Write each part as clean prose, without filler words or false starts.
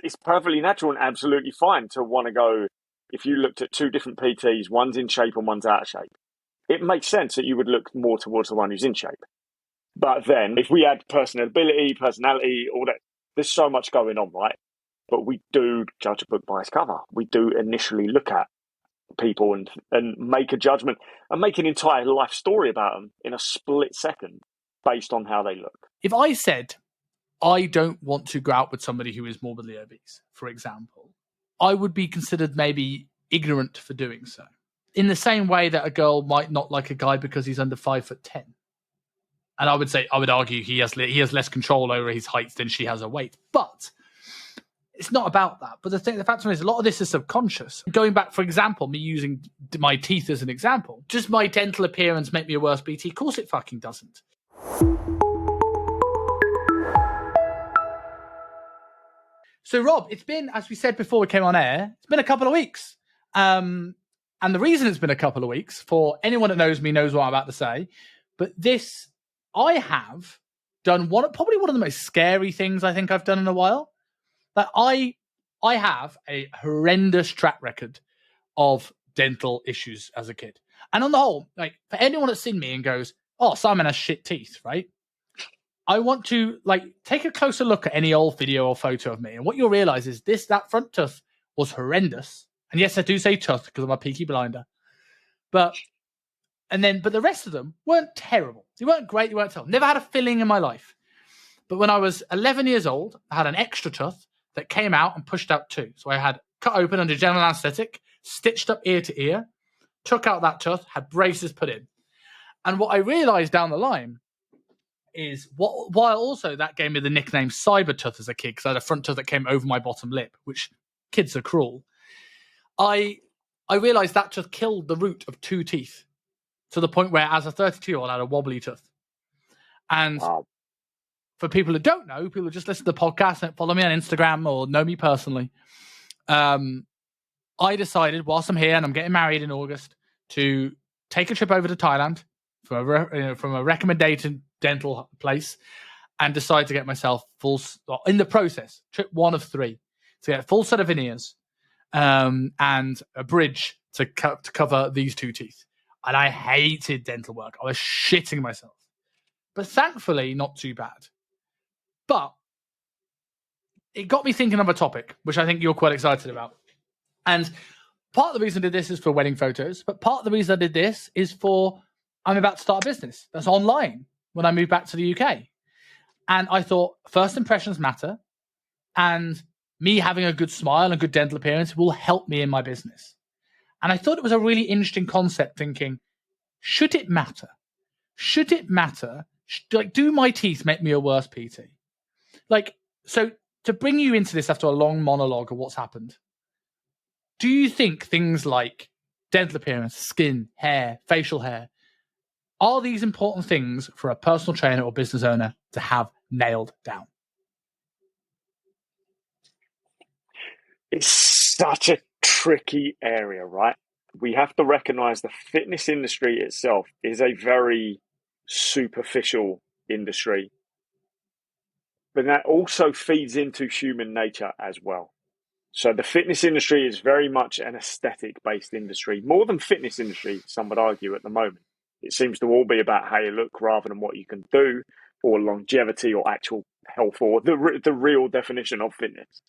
it's perfectly natural and absolutely fine to want to go. If you looked at two different PTs, one's in shape and one's out of shape, it makes sense that you would look more towards the one who's in shape. But then if we add personality, all that, there's so much going on, right? But we do judge a book by its cover. We do initially look at people and make a judgment and make an entire life story about them in a split second based on how they look. If I said, I don't want to go out with somebody who is morbidly obese, for example, I would be considered maybe ignorant for doing so. In the same way that a girl might not like a guy because he's under 5'10". And I would argue he has less control over his height than she has her weight. But it's not about that. But the fact is, a lot of this is subconscious. Going back, for example, me using my teeth as an example, does my dental appearance make me a worse BT? Of course it fucking doesn't. So, Rob, it's been, as we said before we came on air, it's been a couple of weeks. And the reason it's been a couple of weeks, for anyone that knows me knows what I'm about to say, but I have done probably one of the most scary things I think I've done in a while. That I have a horrendous track record of dental issues as a kid. And on the whole, like, for anyone that's seen me and goes, oh, Simon has shit teeth, right? I want to take a closer look at any old video or photo of me. And what you'll realize is that front tooth was horrendous. And yes, I do say tooth because I'm a peaky blinder. But the rest of them weren't terrible. They weren't great. They weren't terrible. Never had a filling in my life. But when I was 11 years old, I had an extra tooth that came out and pushed out too. So I had cut open under general anesthetic, stitched up ear to ear, took out that tooth, had braces put in. And what I realized down the line is while also that gave me the nickname Cyber Tooth as a kid, because I had a front tooth that came over my bottom lip, which kids are cruel. I realized that tooth killed the root of two teeth to the point where, as a 32-year-old, I had a wobbly tooth. And wow. For people who don't know, people who just listen to the podcast and follow me on Instagram or know me personally, I decided, whilst I'm here and I'm getting married in August, to take a trip over to Thailand from a recommended dental place and decide to get myself in the process, trip 1 of 3, to get a full set of veneers and a bridge to cover these 2 teeth. And I hated dental work. I was shitting myself. But thankfully, not too bad. But it got me thinking of a topic, which I think you're quite excited about. And part of the reason I did this is for wedding photos, but part of the reason I did this is I'm about to start a business that's online when I move back to the UK. And I thought first impressions matter, and me having a good smile and good dental appearance will help me in my business. And I thought it was a really interesting concept, thinking, should it matter? Should it matter? Do my teeth make me a worse PT? So to bring you into this after a long monologue of what's happened, do you think things like dental appearance, skin, hair, facial hair, are these important things for a personal trainer or business owner to have nailed down? It's such a tricky area, right? We have to recognize the fitness industry itself is a very superficial industry, but that also feeds into human nature as well. So the fitness industry is very much an aesthetic-based industry, more than fitness industry, some would argue at the moment. It seems to all be about how you look rather than what you can do, or longevity, or actual health, or the real definition of fitness.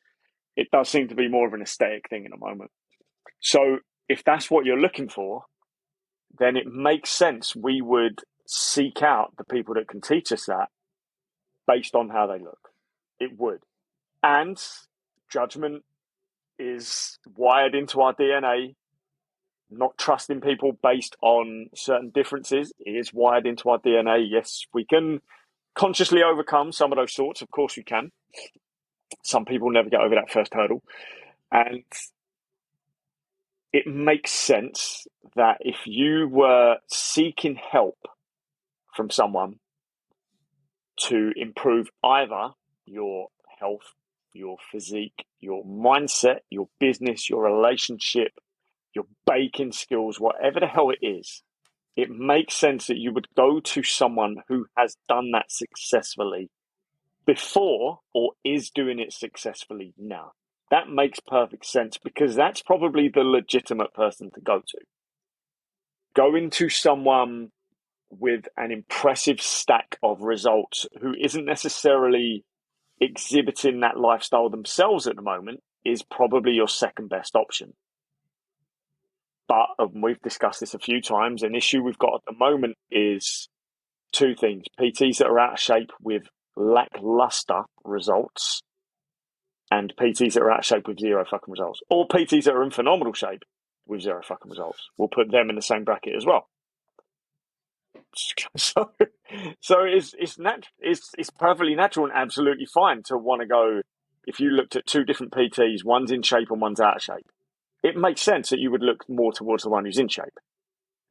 It does seem to be more of an aesthetic thing in a moment. So if that's what you're looking for, then it makes sense we would seek out the people that can teach us that based on how they look. It would. And judgment is wired into our DNA. Not trusting people based on certain differences is wired into our DNA. Yes, we can consciously overcome some of those thoughts. Of course we can. Some people never get over that first hurdle. And it makes sense that if you were seeking help from someone to improve either your health, your physique, your mindset, your business, your relationship, your baking skills, whatever the hell it is, it makes sense that you would go to someone who has done that successfully before or is doing it successfully now. that makes perfect sense because that's probably the legitimate person to go to. Going to someone with an impressive stack of results who isn't necessarily exhibiting that lifestyle themselves at the moment is probably your second best option. But we've discussed this a few times. An issue we've got at the moment is two things: PTs that are out of shape with lackluster results, and PTs that are out of shape with zero fucking results, or PTs that are in phenomenal shape with zero fucking results. We'll put them in the same bracket as well. So it's perfectly natural and absolutely fine to want to go. If you looked at two different PTs, one's in shape and one's out of shape, it makes sense that you would look more towards the one who's in shape.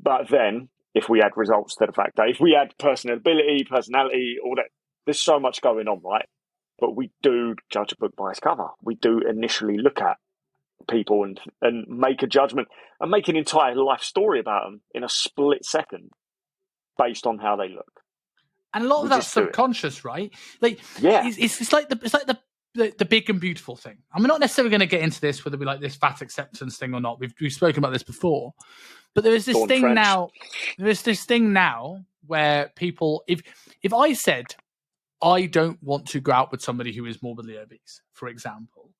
But then, if we add results to the fact that if we add personality, all that, there's so much going on, right? But we do judge a book by its cover. We do initially look at people and make a judgment and make an entire life story about them in a split second based on how they look. And a lot of that's subconscious, right? Like, yeah, it's like the big and beautiful thing. And we're not necessarily going to get into this, whether we like this fat acceptance thing or not. We've spoken about this before, but there is this thing now. There is this thing now where people, if I said I don't want to go out with somebody who is morbidly obese, for example,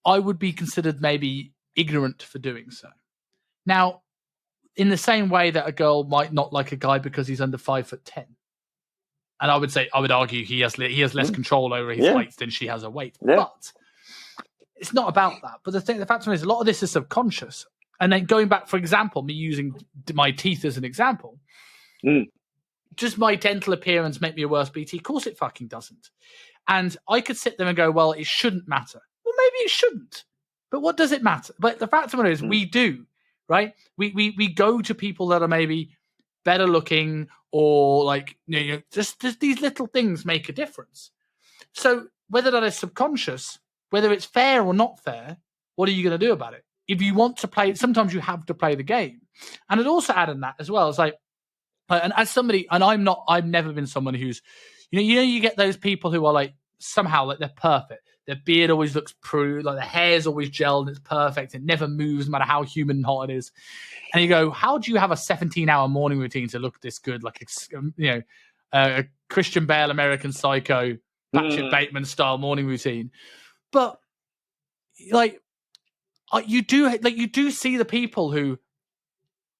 I would be considered maybe ignorant for doing so. Now, in the same way that a girl might not like a guy because he's under 5'10", and I would argue he has less control over his weight than she has her weight. Yeah. But it's not about that. But the fact is, a lot of this is subconscious. And then going back, for example, me using my teeth as an example, does my dental appearance make me a worse BT? Of course it fucking doesn't. And I could sit there and go, well, it shouldn't matter. Well, maybe it shouldn't. But what does it matter? But the fact of the matter is, we do. Right? We go to people that are maybe better looking, or like, just these little things make a difference. So whether that is subconscious, whether it's fair or not fair, what are you going to do about it? If you want to play, sometimes you have to play the game. And I'd also add in that as well. It's like, and as somebody, and I've never been someone who's, you get those people who are like somehow like they're perfect. Their beard always looks like their hair's always gelled and it's perfect. It never moves, no matter how humid and hot it is. And you go, how do you have a 17-hour morning routine to look this good? Like, a Christian Bale, American Psycho, Patrick Bateman style morning routine. But like, you do see the people who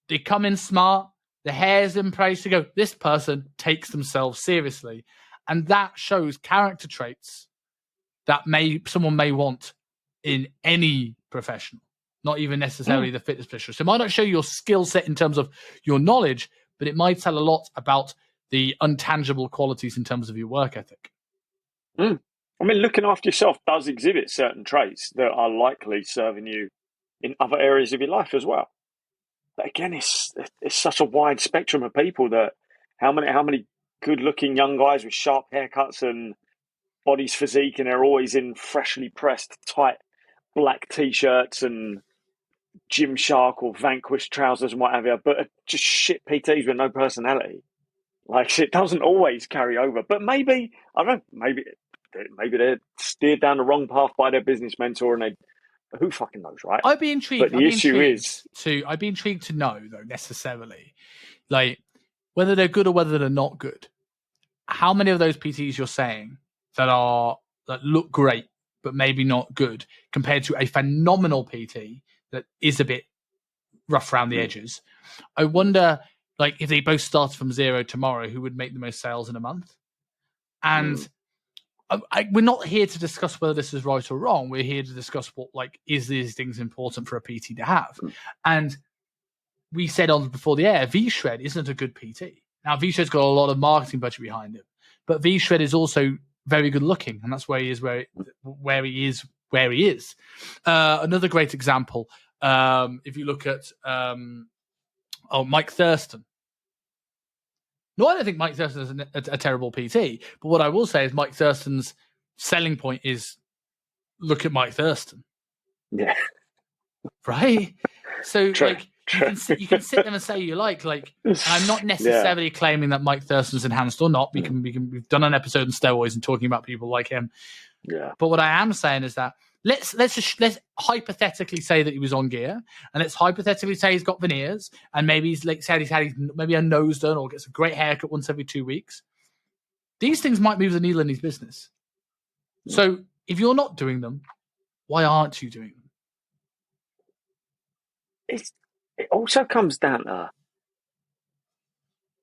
they come in smart, the hair's in place. You go, this person takes themselves seriously, and that shows character traits that someone may want in any professional, not even necessarily the fitness professional. So it might not show your skill set in terms of your knowledge, but it might tell a lot about the intangible qualities in terms of your work ethic. I mean, looking after yourself does exhibit certain traits that are likely serving you in other areas of your life as well. But again, it's such a wide spectrum of people that how many good-looking young guys with sharp haircuts and body's physique, and they're always in freshly pressed, tight black T-shirts and Gymshark or Vanquish trousers and what have you, but just shit PTs with no personality. Like, it doesn't always carry over. But maybe, I don't know, maybe they're steered down the wrong path by their business mentor, and who fucking knows, right? I'd be intrigued. But the issue is, I'd be intrigued to know, though, necessarily, like, whether they're good or whether they're not good. How many of those PTs you're saying that look great but maybe not good, compared to a phenomenal PT that is a bit rough around the edges? I wonder, like, if they both started from zero tomorrow, who would make the most sales in a month? And we're not here to discuss whether this is right or wrong. We're here to discuss what, like, is these things important for a PT to have? And we said on before the air, V-Shred isn't a good PT. Now, V-Shred's got a lot of marketing budget behind him, but V-Shred is also very good looking, and that's where he is where he is. Another great example, if you look at Mike Thurston. No, I don't think Mike Thurston is a terrible PT, but what I will say is Mike Thurston's selling point is, look at Mike Thurston. Yeah. Right? So, like, you can sit there and say you like, and I'm not necessarily claiming that Mike Thurston's enhanced or not. We've done an episode on steroids and talking about people like him. Yeah. But what I am saying is that let's hypothetically say that he was on gear, and let's hypothetically say he's got veneers, and maybe he's like said he's had maybe a nose done or gets a great haircut once every 2 weeks. These things might move the needle in his business. So if you're not doing them, why aren't you doing them? It also comes down to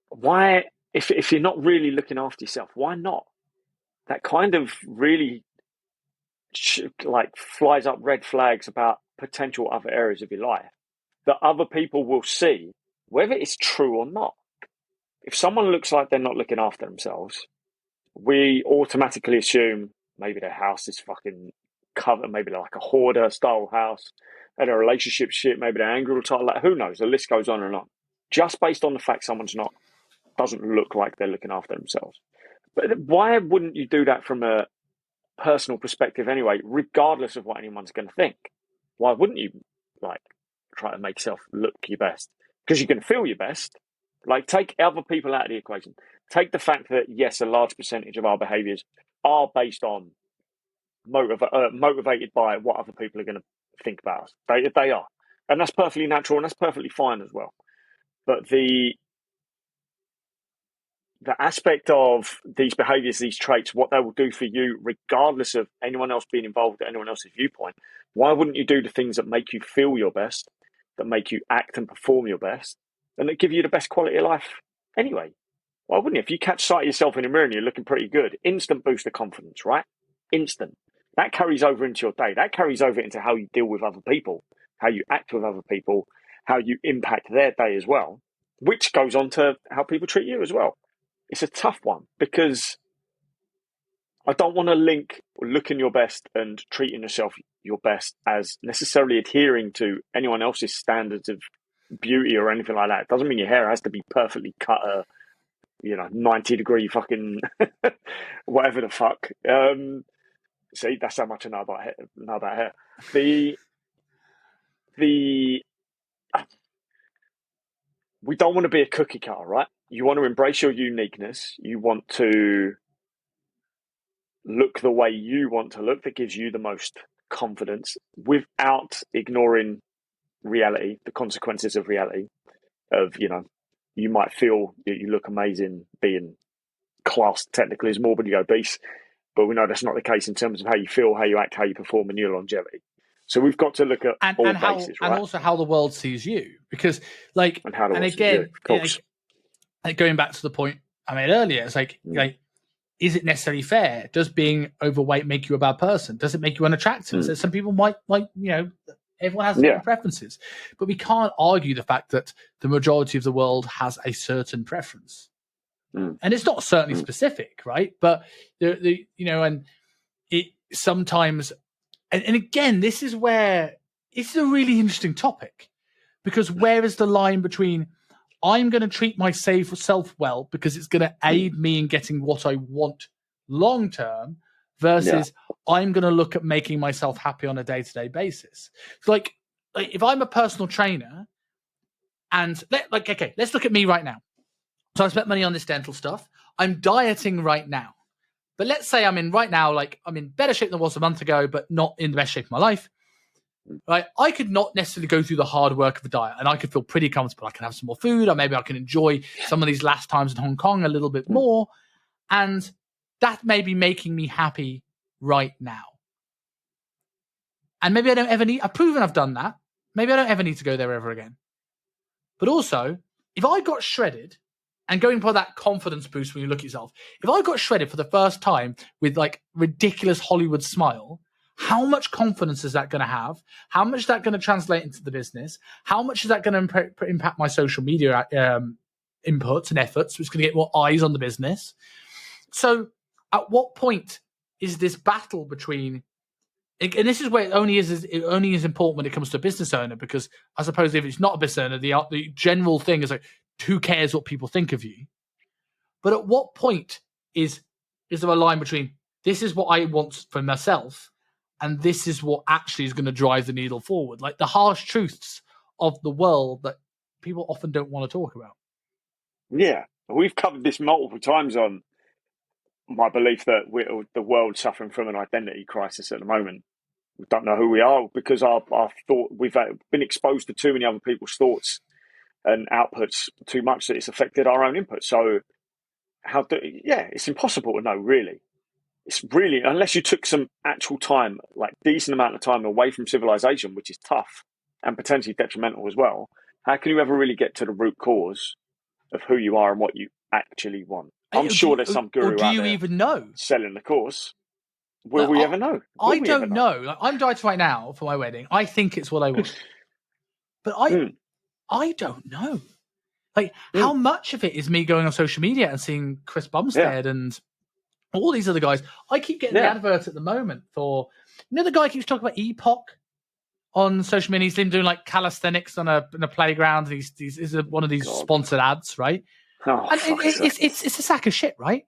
why, if you're not really looking after yourself, why not? That kind of really like flies up red flags about potential other areas of your life that other people will see, whether it's true or not. If someone looks like they're not looking after themselves, we automatically assume maybe their house is fucking covered, maybe they're like a hoarder style house, and their relationship shit, maybe they're angry all the time, like who knows? The list goes on and on. Just based on the fact someone's not doesn't look like they're looking after themselves. But why wouldn't you do that from a personal perspective anyway, regardless of what anyone's going to think? Why wouldn't you like try to make yourself look your best? Because you're going to feel your best. Like, take other people out of the equation. Take the fact that, yes, a large percentage of our behaviours are based on motivated by what other people are going to think about us. They are. And that's perfectly natural and that's perfectly fine as well. But the aspect of these behaviours, these traits, what they will do for you, regardless of anyone else being involved at anyone else's viewpoint, why wouldn't you do the things that make you feel your best, that make you act and perform your best, and that give you the best quality of life anyway? Why wouldn't you? If you catch sight of yourself in the mirror and you're looking pretty good, instant boost of confidence, right? Instant. That carries over into your day. That carries over into how you deal with other people, how you act with other people, how you impact their day as well, which goes on to how people treat you as well. It's a tough one because I don't want to link looking your best and treating yourself your best as necessarily adhering to anyone else's standards of beauty or anything like that. It doesn't mean your hair has to be perfectly cut, 90-degree fucking whatever the fuck. See, that's how much I know about hair. The we don't want to be a cookie cutter, right? You want to embrace your uniqueness. You want to look the way you want to look, that gives you the most confidence, without ignoring reality, the consequences of reality. Of, you might feel that you look amazing being classed technically as morbidly obese, but we know that's not the case in terms of how you feel, how you act, how you perform, and your longevity. So we've got to look at all bases, right? And also how the world sees you, because and going back to the point I made earlier, it's like is it necessarily fair? Does being overweight make you a bad person? Does it make you unattractive? So some people might everyone has different preferences, but we can't argue the fact that the majority of the world has a certain preference. And it's not certainly specific, right? But and it sometimes, and again, this is where it's a really interesting topic, because where is the line between I'm going to treat myself well because it's going to aid me in getting what I want long term, versus I'm going to look at making myself happy on a day-to-day basis. So like if I'm a personal trainer, and let's look at me right now. So I spent money on this dental stuff. I'm dieting right now. But let's say I'm in better shape than I was a month ago, but not in the best shape of my life. Right? I could not necessarily go through the hard work of a diet, and I could feel pretty comfortable. I can have some more food, or maybe I can enjoy some of these last times in Hong Kong a little bit more. And that may be making me happy right now. And maybe I don't ever need, I've proven I've done that. Maybe I don't ever need to go there ever again. But also, if I got shredded, and going for that confidence boost when you look at yourself, if I got shredded for the first time with like ridiculous Hollywood smile, how much confidence is that going to have? How much is that going to translate into the business? How much is that going to impact my social media inputs and efforts, which is going to get more eyes on the business? So at what point is this battle between, and this is where it only is important when it comes to a business owner, because I suppose if it's not a business owner, the general thing is like, who cares what people think of you? But at what point is there a line between this is what I want for myself and this is what actually is going to drive the needle forward? Like the harsh truths of the world that people often don't want to talk about. Yeah, we've covered this multiple times on my belief that the world's suffering from an identity crisis at the moment. We don't know who we are because our thought we've been exposed to too many other people's thoughts and outputs too much that it's affected our own input. So it's impossible to know really. It's really, unless you took some actual time, like decent amount of time away from civilization, which is tough and potentially detrimental as well. How can you ever really get to the root cause of who you are and what you actually want? I'm sure there's some or guru do out you there even know? selling the course. Will Like, we ever know? Will I we ever don't know? know. Like, I'm dieting right now for my wedding. I think it's what I want, but I don't know. Like, how much of it is me going on social media and seeing Chris Yeah, Bumstead and all these other guys? I keep getting the yeah. adverts at the moment for, the guy keeps talking about Epoch on social media. He's been doing like calisthenics in a playground. And he's one of these God. sponsored ads, right? Oh, And fuck it's a sack of shit, right?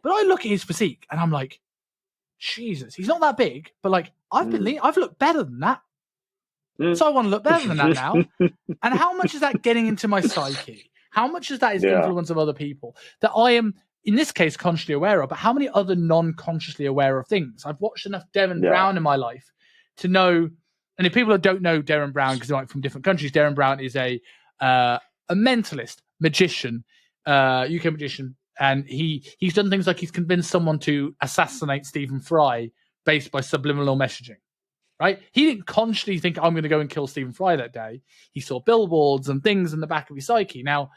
But I look at his physique and I'm like, Jesus, he's not that big, but like I've looked better than that. So I want to look better than that now. And how much is that getting into my psyche? How much is that is influence of other people that I am, in this case, consciously aware of? But how many other non-consciously aware of things? I've watched enough Darren Brown in my life to know. And if people don't know Darren Brown because they're like from different countries, Darren Brown is a mentalist, magician, UK magician, and he's done things like he's convinced someone to assassinate Stephen Fry based by subliminal messaging. Right? He didn't consciously think, I'm going to go and kill Stephen Fry that day. He saw billboards and things in the back of his psyche. Now,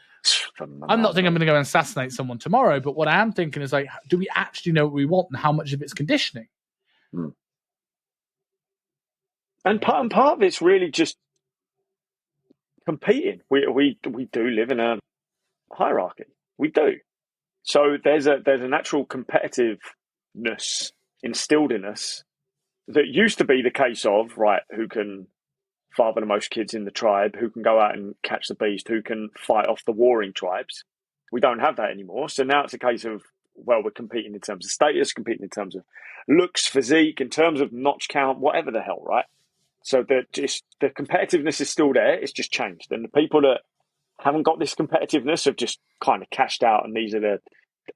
I'm not thinking I'm going to go and assassinate someone tomorrow, but what I am thinking is like, do we actually know what we want and how much of it's conditioning? And part of it's really just competing. We do live in a hierarchy. We do. So there's a natural competitiveness instilled in us that used to be the case of, right, who can father the most kids in the tribe, who can go out and catch the beast, who can fight off the warring tribes. We don't have that anymore. So now it's a case of, well, we're competing in terms of status, competing in terms of looks, physique, in terms of notch count, whatever the hell, right? So the competitiveness is still there. It's just changed. And the people that haven't got this competitiveness have just kind of cashed out, and these are the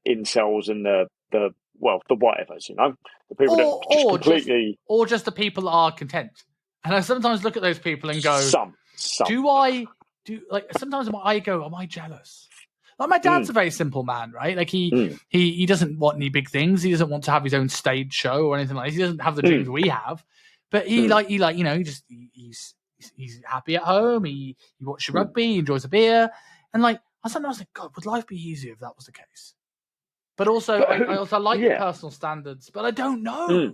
incels and the whatevers, the people that just completely, or just the people that are content. And I sometimes look at those people and go, some. Sometimes I go, am I jealous? Like my dad's a very simple man, right? Like he doesn't want any big things. He doesn't want to have his own stage show or anything like that. He doesn't have the dreams we have, but he's happy at home. He watches rugby, he enjoys a beer, and like I sometimes think, God, would life be easier if that was the case? But also, I also like the personal standards, but I don't know.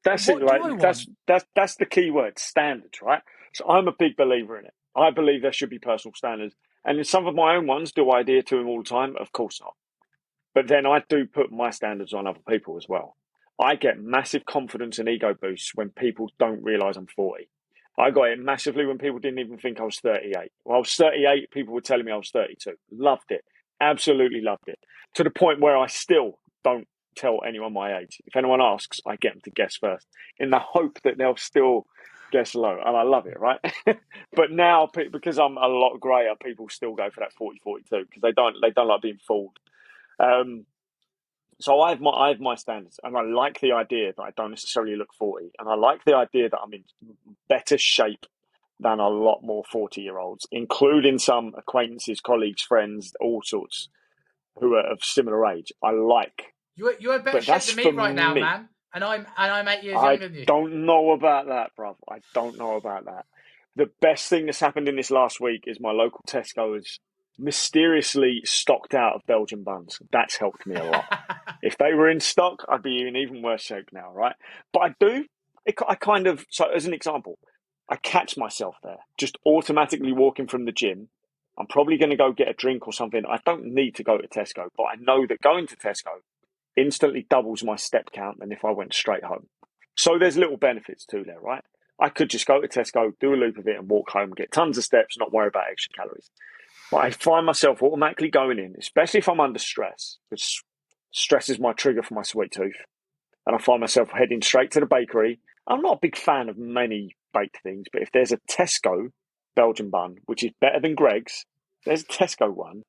That's it. Like that's the key word, standards, right? So I'm a big believer in it. I believe there should be personal standards, and in some of my own ones, do I adhere to them all the time? Of course not. But then I do put my standards on other people as well. I get massive confidence and ego boosts when people don't realize I'm 40. I got it massively when people didn't even think I was 38. When I was 38, people were telling me I was 32. Loved it. Absolutely loved it. To the point where I still don't tell anyone my age. If anyone asks, I get them to guess first in the hope that they'll still guess low. And I love it, right? But now, because I'm a lot grayer, people still go for that 40, 42 because they don't like being fooled. So I have my standards, and I like the idea that I don't necessarily look 40, and I like the idea that I'm in better shape than a lot more 40-year-olds, including some acquaintances, colleagues, friends, all sorts who are of similar age. I like. You're in better shape than me right now, man. And I'm 8 years younger than you. I don't know about that, bruv. I don't know about that. The best thing that's happened in this last week is my local Tesco has mysteriously stocked out of Belgian buns. That's helped me a lot. If they were in stock, I'd be in even worse shape now, right? But so as an example, I catch myself there, just automatically walking from the gym. I'm probably going to go get a drink or something. I don't need to go to Tesco, but I know that going to Tesco instantly doubles my step count than if I went straight home. So there's little benefits too there, right? I could just go to Tesco, do a loop of it and walk home, get tons of steps, not worry about extra calories. But I find myself automatically going in, especially if I'm under stress, because stress is my trigger for my sweet tooth. And I find myself heading straight to the bakery. I'm not a big fan of many baked things, but if there's a Tesco Belgian bun, which is better than Greg's, there's a Tesco one,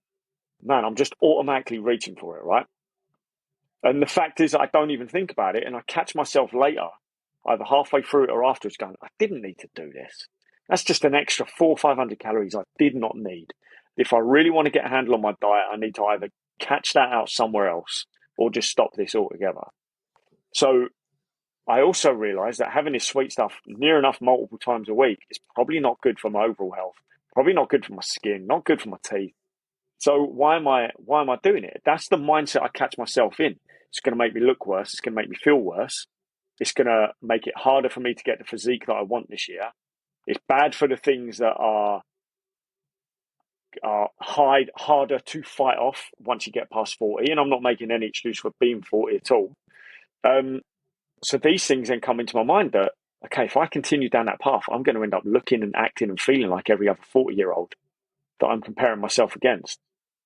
man, I'm just automatically reaching for it, right? And the fact is, I don't even think about it, and I catch myself later either halfway through it or afterwards going, I didn't need to do this. That's just an extra 400-500 calories I did not need. If I really want to get a handle on my diet, I need to either catch that out somewhere else or just stop this altogether. So I also realised that having this sweet stuff near enough multiple times a week is probably not good for my overall health, probably not good for my skin, not good for my teeth. So why am I doing it? That's the mindset I catch myself in. It's going to make me look worse. It's going to make me feel worse. It's going to make it harder for me to get the physique that I want this year. It's bad for the things that are harder to fight off once you get past 40. And I'm not making any excuse for being 40 at all. So these things then come into my mind that, okay, if I continue down that path, I'm going to end up looking and acting and feeling like every other 40-year-old that I'm comparing myself against.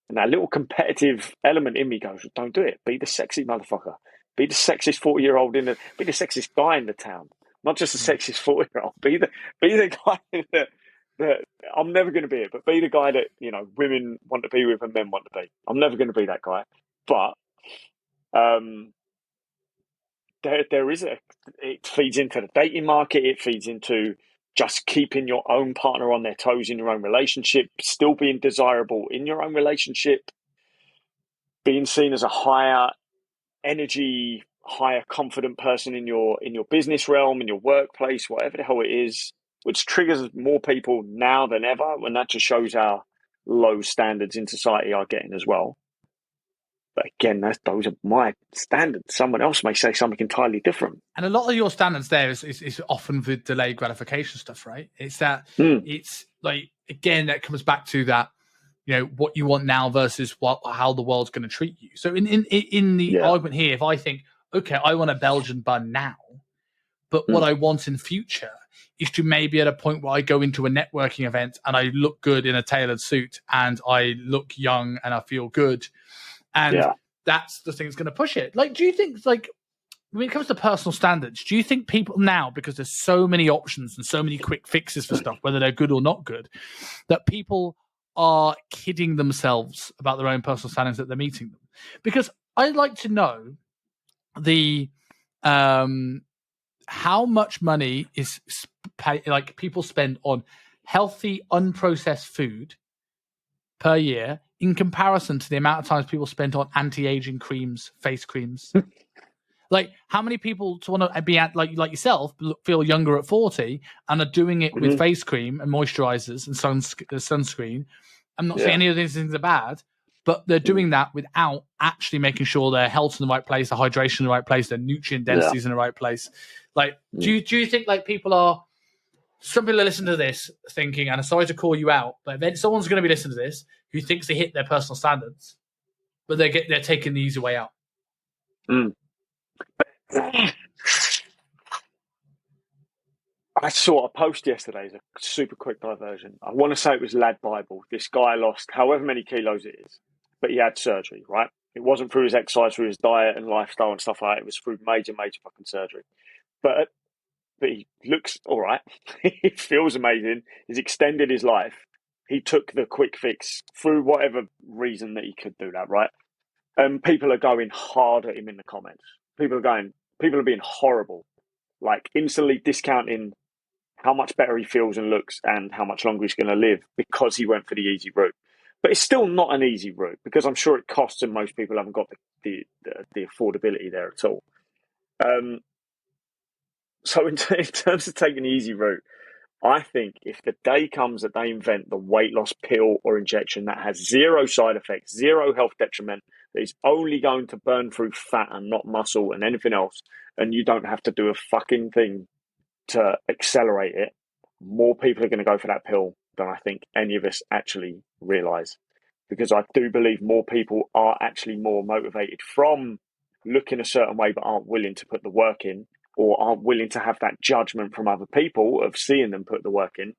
And that little competitive element in me goes, don't do it. Be the sexy motherfucker. Be the sexiest 40-year-old be the sexiest guy in the town. Not just the sexiest 40-year-old. Be the guy that I'm never going to be it, but be the guy that, you know, women want to be with and men want to be. I'm never going to be that guy. But it feeds into the dating market. It feeds into just keeping your own partner on their toes in your own relationship, still being desirable in your own relationship, being seen as a higher energy, higher confident person in your business realm, in your workplace, whatever the hell it is, which triggers more people now than ever. And that just shows how low standards in society are getting as well. But again, those are my standards. Someone else may say something entirely different. And a lot of your standards there is often the delayed gratification stuff, right? It's that it's like, again, that comes back to that, you know, what you want now versus how the world's going to treat you. So in the argument here, if I think, okay, I want a Belgian bun now, but what I want in future is to maybe at a point where I go into a networking event and I look good in a tailored suit and I look young and I feel good. And that's the thing that's going to push it. Like, do you think, like, when it comes to personal standards, do you think people now, because there's so many options and so many quick fixes for stuff, whether they're good or not good, that people are kidding themselves about their own personal standards that they're meeting them? Because I'd like to know the how much money is people spend on healthy, unprocessed food per year in comparison to the amount of times people spent on anti-aging creams, face creams. Like, how many people want to be like yourself, feel younger at 40 and are doing it with face cream and moisturizers and sunscreen? I'm not saying any of these things are bad, but they're doing that without actually making sure their health's in the right place, their hydration in the right place, their nutrient densities in the right place. Like, do you think like some people are listening to this thinking, and I'm sorry to call you out, but then someone's going to be listening to this who thinks they hit their personal standards, but they're taking the easy way out. I saw a post yesterday, as a super quick diversion. I want to say it was Lad Bible. This guy lost however many kilos it is, but he had surgery, right? It wasn't through his exercise, through his diet and lifestyle and stuff like that. It was through major fucking surgery. But he looks all right. He feels amazing. He's extended his life. He took the quick fix through whatever reason that he could do that, right? And people are going hard at him in the comments. People are being horrible, like instantly discounting how much better he feels and looks and how much longer he's going to live because he went for the easy route. But it's still not an easy route because I'm sure it costs and most people haven't got the affordability there at all. So in terms of taking the easy route, I think if the day comes that they invent the weight loss pill or injection that has zero side effects, zero health detriment, that is only going to burn through fat and not muscle and anything else, and you don't have to do a fucking thing to accelerate it, more people are going to go for that pill than I think any of us actually realise. Because I do believe more people are actually more motivated from looking a certain way but aren't willing to put the work in, or aren't willing to have that judgment from other people of seeing them put the work in.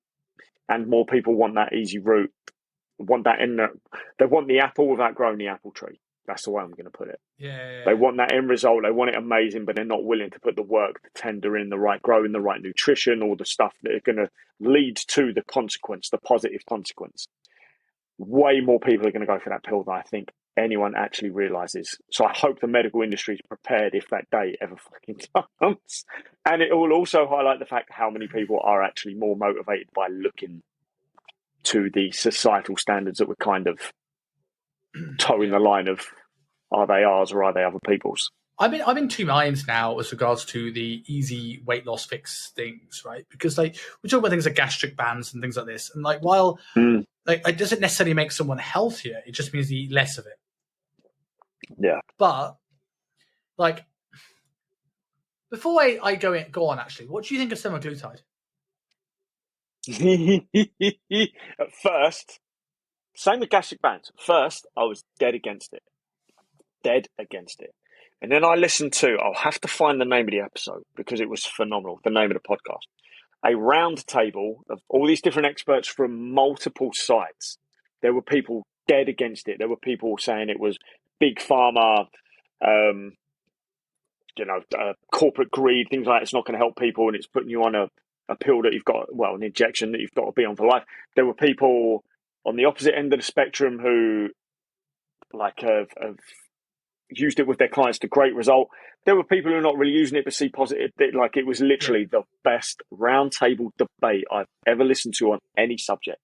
And more people want that easy route, want that they want the apple without growing the apple tree. That's the way I'm going to put it. Yeah. They want that end result. They want it amazing, but they're not willing to put the work, the tender in, growing the right nutrition, all the stuff that are going to lead to the consequence, the positive consequence. Way more people are going to go for that pill than I think anyone actually realizes. So I hope the medical industry is prepared if that day ever fucking comes. And it will also highlight the fact how many people are actually more motivated by looking to the societal standards that we're kind of towing the line of, are they ours or are they other people's? I'm in two minds now as regards to the easy weight loss fix things, right? Because like we talk about things like gastric bands and things like this, and like while like it doesn't necessarily make someone healthier, it just means they eat less of it. Yeah. But like before I go on, actually, what do you think of semaglutide? At first, same with gastric bands. First, I was dead against it. And then I listened to, I'll have to find the name of the episode because it was phenomenal, the name of the podcast. A round table of all these different experts from multiple sides. There were people dead against it. There were people saying it was big pharma, corporate greed, things like that. It's not going to help people and it's putting you on a pill that you've got, well, an injection that you've got to be on for life. There were people on the opposite end of the spectrum who have used it with their clients to great result. There were people who are not really using it but see positive. Like it was literally the best roundtable debate I've ever listened to on any subject.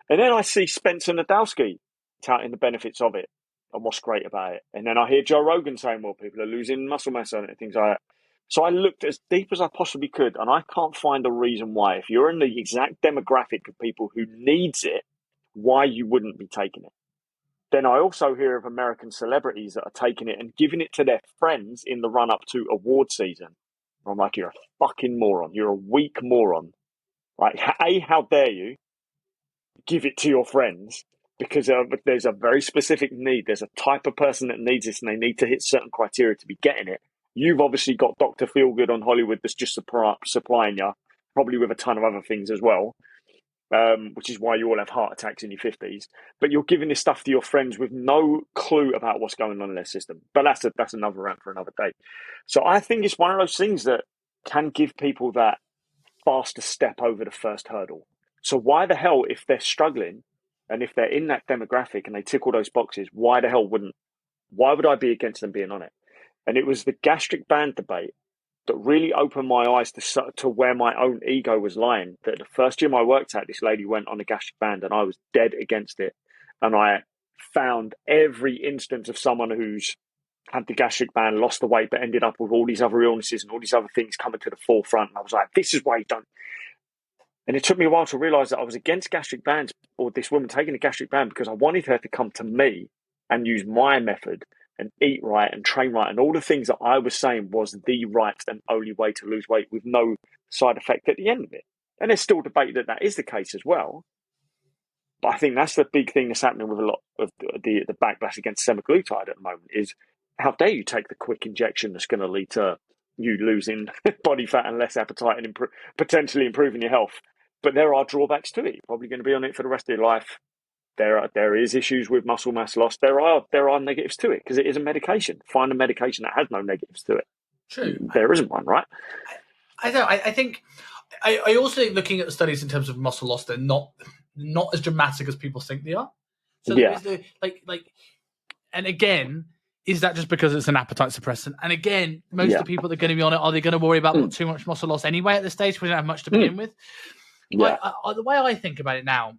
And then I see Spencer Nadolski touting the benefits of it and what's great about it. And then I hear Joe Rogan saying, well, people are losing muscle mass on it and things like that. So I looked as deep as I possibly could, and I can't find a reason why, if you're in the exact demographic of people who needs it, why you wouldn't be taking it. Then I also hear of American celebrities that are taking it and giving it to their friends in the run-up to award season. I'm like, you're a fucking moron. You're a weak moron. Like, A, how dare you give it to your friends? Because there's a very specific need. There's a type of person that needs this, and they need to hit certain criteria to be getting it. You've obviously got Dr. Feelgood on Hollywood that's just supplying you, probably with a ton of other things as well. Which is why you all have heart attacks in your 50s. But you're giving this stuff to your friends with no clue about what's going on in their system. But that's another rant for another day. So I think it's one of those things that can give people that faster step over the first hurdle. So why the hell, if they're struggling and if they're in that demographic and they tick all those boxes, why would I be against them being on it? And it was the gastric band debate that really opened my eyes to where my own ego was lying. That the first gym I worked at, this lady went on a gastric band and I was dead against it. And I found every instance of someone who's had the gastric band, lost the weight, but ended up with all these other illnesses and all these other things coming to the forefront. And I was like, this is why you don't. And it took me a while to realize that I was against gastric bands, or this woman taking a gastric band, because I wanted her to come to me and use my method and eat right and train right and all the things that I was saying was the right and only way to lose weight with no side effect at the end of it. And there's still debate that is the case as well. But I think that's the big thing that's happening with a lot of the backlash against semaglutide at the moment is how dare you take the quick injection that's going to lead to you losing body fat and less appetite and potentially improving your health. But there are drawbacks to it. You're probably going to be on it for the rest of your life. There is issues with muscle mass loss. There are negatives to it because it is a medication. Find a medication that has no negatives to it. True. There isn't one, right? I don't. I think I also think looking at the studies in terms of muscle loss, they're not as dramatic as people think they are. So there is the and again, is that just because it's an appetite suppressant? And again, most of the people that are going to be on it, are they going to worry about too much muscle loss anyway at this stage? We don't have much to begin with. Yeah. The way I think about it now,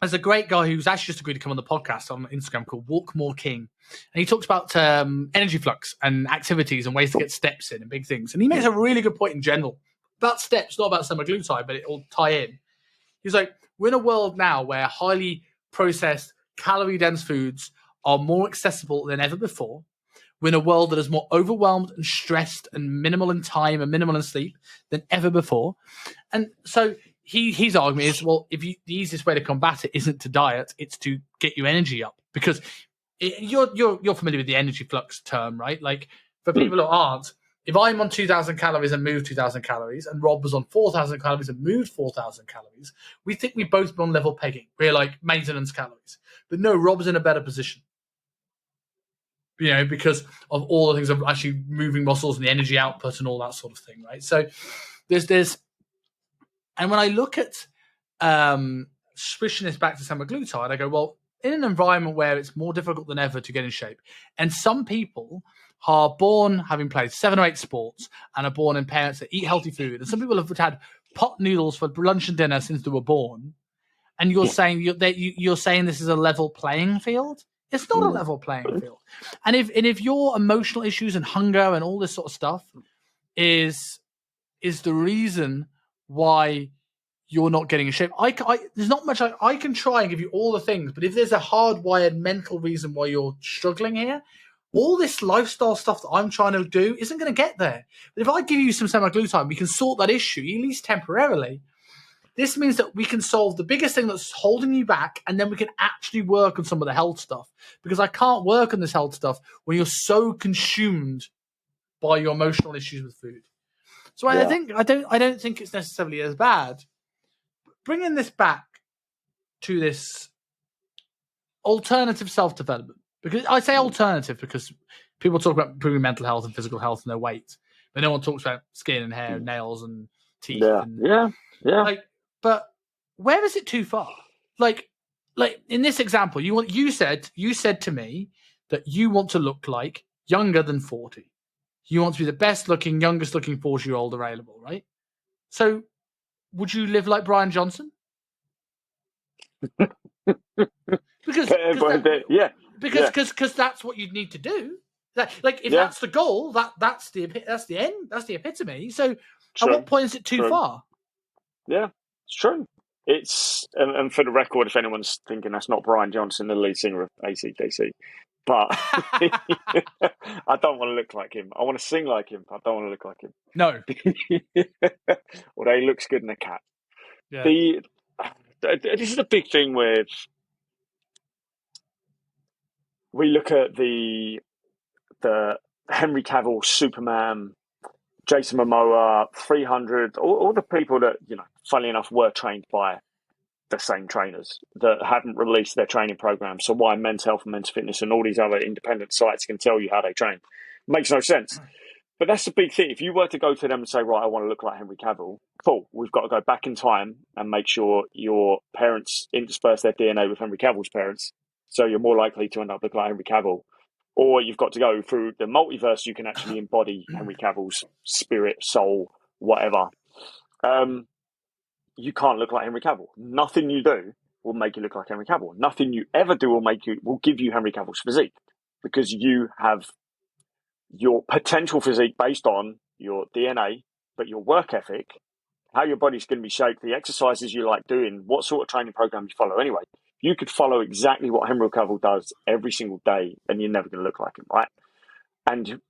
there's a great guy who's actually just agreed to come on the podcast on Instagram called Walk More King. And he talks about energy flux and activities and ways to get steps in and big things. And he makes a really good point in general about steps, not about semaglutide, but it'll tie in. He's like, we're in a world now where highly processed, calorie-dense foods are more accessible than ever before. We're in a world that is more overwhelmed and stressed and minimal in time and minimal in sleep than ever before. And so his argument is, well, the easiest way to combat it isn't to diet, it's to get your energy up. Because you're familiar with the energy flux term, right? Like for people who aren't, if I'm on 2,000 calories and move 2,000 calories, and Rob was on 4,000 calories and moved 4,000 calories, we think we both be on level pegging. We're like maintenance calories. But no, Rob's in a better position. Because of all the things of actually moving muscles and the energy output and all that sort of thing, right? So there's and when I look at switching this back to semaglutide, I go, well, in an environment where it's more difficult than ever to get in shape. And some people are born having played 7 or 8 sports and are born in parents that eat healthy food. And some people have had pot noodles for lunch and dinner since they were born. And you're saying you're saying this is a level playing field? It's not a level playing field. And if your emotional issues and hunger and all this sort of stuff is the reason why you're not getting in shape, there's not much I can try and give you all the things, but if there's a hardwired mental reason why you're struggling here, all this lifestyle stuff that I'm trying to do isn't going to get there. But if I give you some semaglutide, we can sort that issue, at least temporarily. This means that we can solve the biggest thing that's holding you back, and then we can actually work on some of the health stuff. Because I can't work on this health stuff when you're so consumed by your emotional issues with food. So I don't think it's necessarily as bad. Bringing this back to this alternative self-development, because I say alternative because people talk about improving mental health and physical health and their weight, but no one talks about skin and hair, and nails and teeth. Yeah. But where is it too far? Like in this example, you said to me that you want to look like younger than 40. You want to be the best looking, youngest looking 40-year-old available, right? So would you live like Brian Johnson? Because that's what you'd need to do. If that's the goal, that's the end, that's the epitome. So at what point is it too far? Yeah, it's true. It's and for the record, if anyone's thinking that's not Brian Johnson, the lead singer of AC/DC, but I don't want to look like him. I want to sing like him, but I don't want to look like him. No. Although he looks good in a cap. Yeah. This is a big thing with. We look at the Henry Cavill, Superman, Jason Momoa, 300, all the people that, funnily enough, were trained by the same trainers that haven't released their training program. So why Men's Health and Men's Fitness and all these other independent sites can tell you how they train? Makes no sense. But that's the big thing. If you were to go to them and say, right, I want to look like Henry Cavill, cool, we've got to go back in time and make sure your parents intersperse their DNA with Henry Cavill's parents. So you're more likely to end up looking like Henry Cavill. Or you've got to go through the multiverse. You can actually embody Henry Cavill's spirit, soul, whatever. You can't look like Henry Cavill. Nothing you do will make you look like Henry Cavill. Nothing you ever do will give you Henry Cavill's physique, because you have your potential physique based on your DNA, but your work ethic, how your body's going to be shaped, the exercises you like doing, what sort of training program you follow anyway. You could follow exactly what Henry Cavill does every single day, and you're never going to look like him, right? And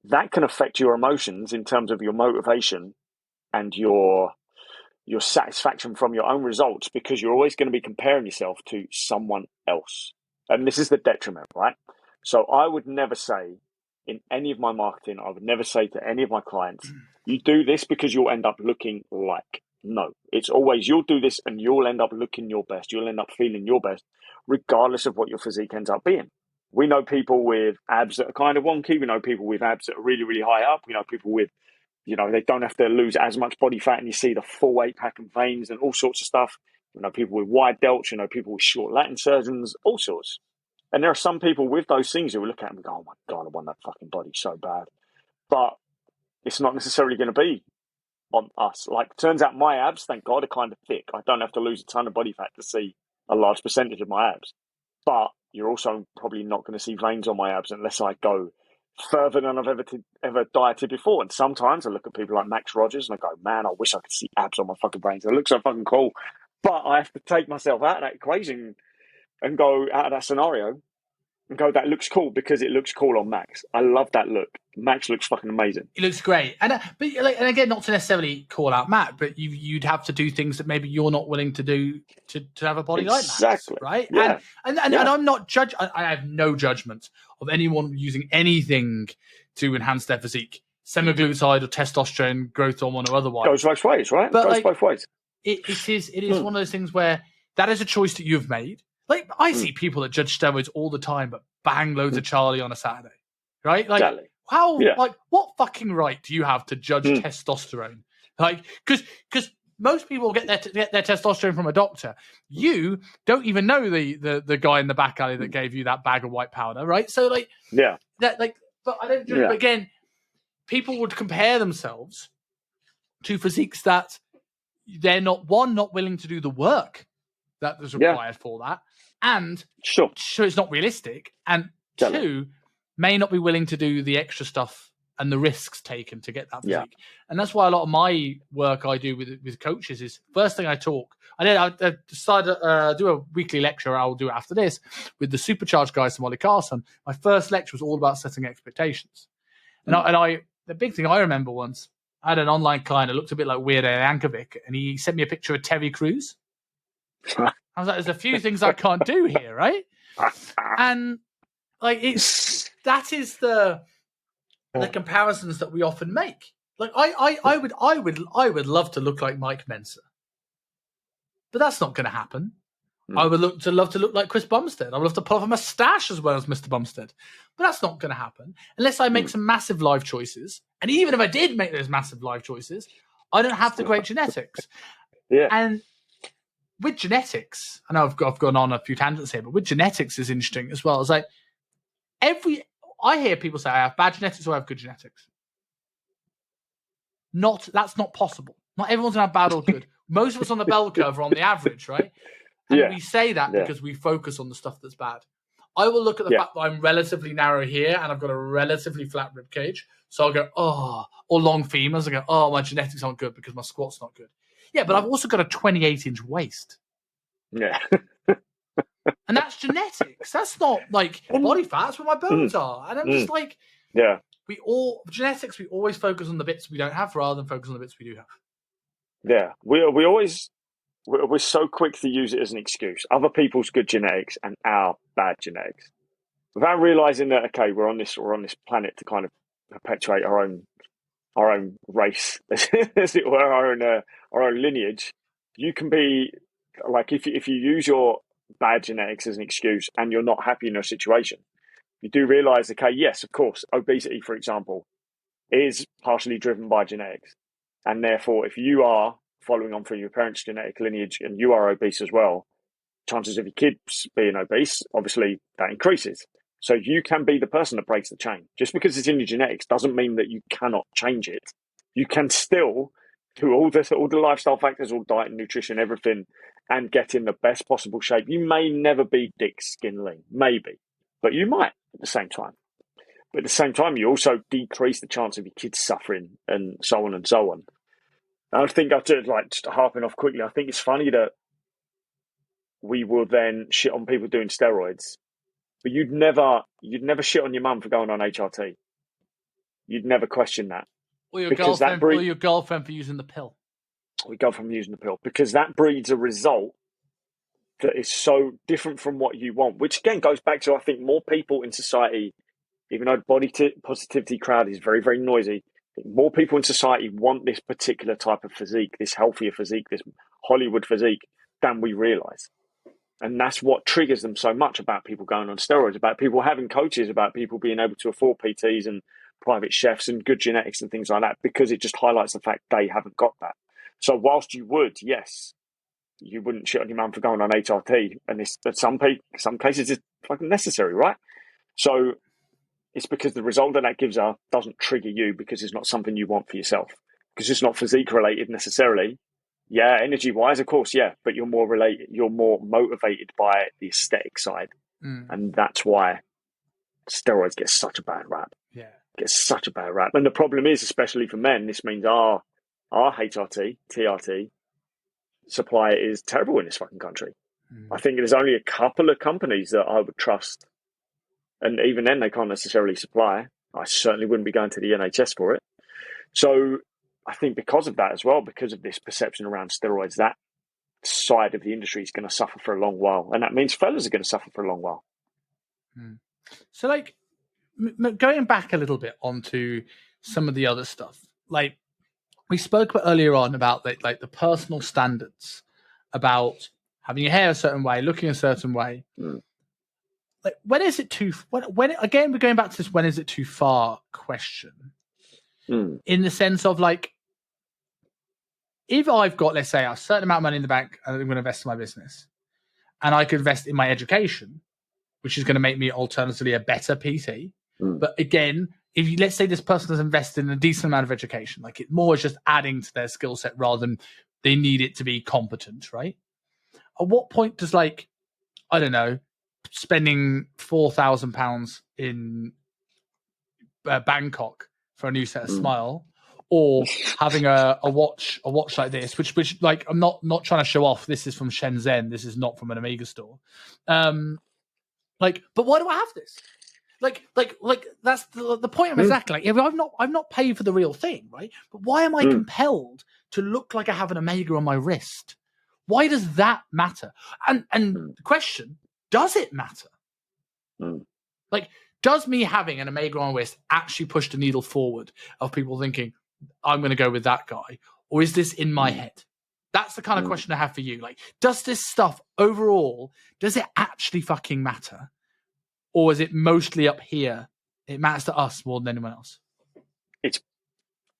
that can affect your emotions in terms of your motivation and your satisfaction from your own results, because you're always going to be comparing yourself to someone else. And this is the detriment, right? So I would never say in any of my marketing, I would never say to any of my clients, you do this because you'll end up looking like. No, it's always you'll do this and you'll end up looking your best. You'll end up feeling your best, regardless of what your physique ends up being. We know people with abs that are kind of wonky. We know people with abs that are really, really high up. We know people with, they don't have to lose as much body fat, and you see the full 8-pack and veins and all sorts of stuff. We know people with wide delts, people with short Latin surgeons, all sorts. And there are some people with those things who will look at them and go, oh my God, I want that fucking body so bad. But it's not necessarily going to be on us. Like, turns out my abs, thank God, are kind of thick. I don't have to lose a ton of body fat to see a large percentage of my abs. But you're also probably not going to see veins on my abs unless I go further than I've ever dieted before. And sometimes I look at people like Max Rogers and I go, man, I wish I could see abs on my fucking brains. They look so fucking cool. But I have to take myself out of that equation and go out of that scenario and go, that looks cool because it looks cool on Max. I love that look. Max looks fucking amazing. It looks great. And again, not to necessarily call out Matt, but you'd have to do things that maybe you're not willing to do to have a body like Max, right? Yeah. And I'm not judge. I have no judgment of anyone using anything to enhance their physique, semaglutide or testosterone, growth hormone or otherwise. Goes both ways, right? But goes both ways. It is one of those things where that is a choice that you've made. Like, I see people that judge steroids all the time, but bang loads of Charlie on a Saturday, right? Like, exactly. Like, what fucking right do you have to judge testosterone? Like, because most people get their testosterone from a doctor. You don't even know the guy in the back alley that gave you that bag of white powder, right? So like, yeah, that like, but I don't. yeah, But again, people would compare themselves to physiques that they're not willing to do the work that was required for that, and sure, so it's not realistic, and totally. two, may not be willing to do the extra stuff and the risks taken to get that physique. Yeah. And that's why a lot of my work I do with coaches is first thing I talk. I decided to do a weekly lecture. I'll do it after this with the supercharged guys from Ollie Carson. My first lecture was all about setting expectations. And I the big thing I remember once, I had an online client that looked a bit like Weird Al Yankovic, and he sent me a picture of Terry Crews. I was like, there's a few things I can't do here, right? And like that is the comparisons that we often make. Like I would love to look like Mike Mensa, but that's not going to happen. I would love to look like Chris Bumstead. I would love to pull off a mustache as well as Mr. Bumstead, but that's not going to happen unless I make some massive life choices. And even if I did make those massive life choices, I don't have the great genetics. Yeah. And with genetics, I know I've gone on a few tangents here, but with genetics is interesting as well. It's like I hear people say I have bad genetics or I have good genetics. That's not possible. Not everyone's gonna have bad or good. Most of us on the bell curve are on the average, right? And we say that because we focus on the stuff that's bad. I will look at the fact that I'm relatively narrow here and I've got a relatively flat rib cage. So I'll go, or long femurs. I go, my genetics aren't good because my squat's not good. Yeah, but I've also got a 28-inch waist. Yeah. And that's genetics. That's not like body fat. That's where my bones are. And I'm just like, we always focus on the bits we don't have rather than focus on the bits we do have. Yeah. We're so quick to use it as an excuse. Other people's good genetics and our bad genetics. Without realizing that, okay, we're on this planet to kind of perpetuate our own race, as it were, our own lineage. You can be like, if you use your bad genetics as an excuse and you're not happy in your situation, you do realize, okay, yes, of course, obesity, for example, is partially driven by genetics. And therefore, if you are following on from your parents' genetic lineage and you are obese as well, chances of your kids being obese, obviously, that increases. So you can be the person that breaks the chain. Just because it's in your genetics doesn't mean that you cannot change it. You can still do all the lifestyle factors, all diet and nutrition, everything, and get in the best possible shape. You may never be Dick Skin Lean, maybe, but you might at the same time. But at the same time, you also decrease the chance of your kids suffering and so on and so on. I think just harping off quickly, I think it's funny that we will then shit on people doing steroids, but you'd never shit on your mum for going on HRT. You'd never question that. Or your girlfriend for using the pill. We go from using the pill because that breeds a result that is so different from what you want, which again goes back to, I think, more people in society, even though the body positivity crowd is very, very noisy, more people in society want this particular type of physique, this healthier physique, this Hollywood physique, than we realize. And that's what triggers them so much about people going on steroids, about people having coaches, about people being able to afford PTs and private chefs and good genetics and things like that, because it just highlights the fact they haven't got that. So whilst you would, yes, you wouldn't shit on your mum for going on HRT, and it's, in some cases it's fucking necessary, right? So it's because the result that gives her doesn't trigger you because it's not something you want for yourself, because it's not physique related necessarily. Yeah, energy wise, of course, yeah, but you're more motivated by the aesthetic side, and that's why steroids get such a bad rap. Yeah, gets such a bad rap, and the problem is, especially for men, this means our HRT, TRT supply is terrible in this fucking country. I think there's only a couple of companies that I would trust, and even then they can't necessarily supply. I certainly wouldn't be going to the NHS for it. So I think because of that as well, because of this perception around steroids, that side of the industry is going to suffer for a long while, and that means fellas are going to suffer for a long while. So, like, going back a little bit onto some of the other stuff, like we spoke about earlier on about like the personal standards, about having your hair a certain way, looking a certain way. Like, when is it too? When again, we're going back to this "when is it too far" question, in the sense of like, if I've got, let's say, a certain amount of money in the bank and I'm going to invest in my business, and I could invest in my education, which is going to make me alternatively a better PT. But again, if you, let's say this person has invested in a decent amount of education, like it more is just adding to their skill set rather than they need it to be competent, right? At what point does, like, I don't know, spending £4,000 in Bangkok for a new set of Smile, or having a watch like this, which like I'm not trying to show off. This is from Shenzhen. This is not from an Omega store. Like, but why do I have this? Like that's the point of exactly. Like, I've not paid for the real thing, right? But why am I compelled to look like I have an Omega on my wrist? Why does that matter? And the question, does it matter? Like, does me having an Omega on my wrist actually push the needle forward of people thinking, I'm going to go with that guy? Or is this in my head? That's the kind of question I have for you. Like, does this stuff overall, does it actually fucking matter? Or is it mostly up here? It matters to us more than anyone else. It's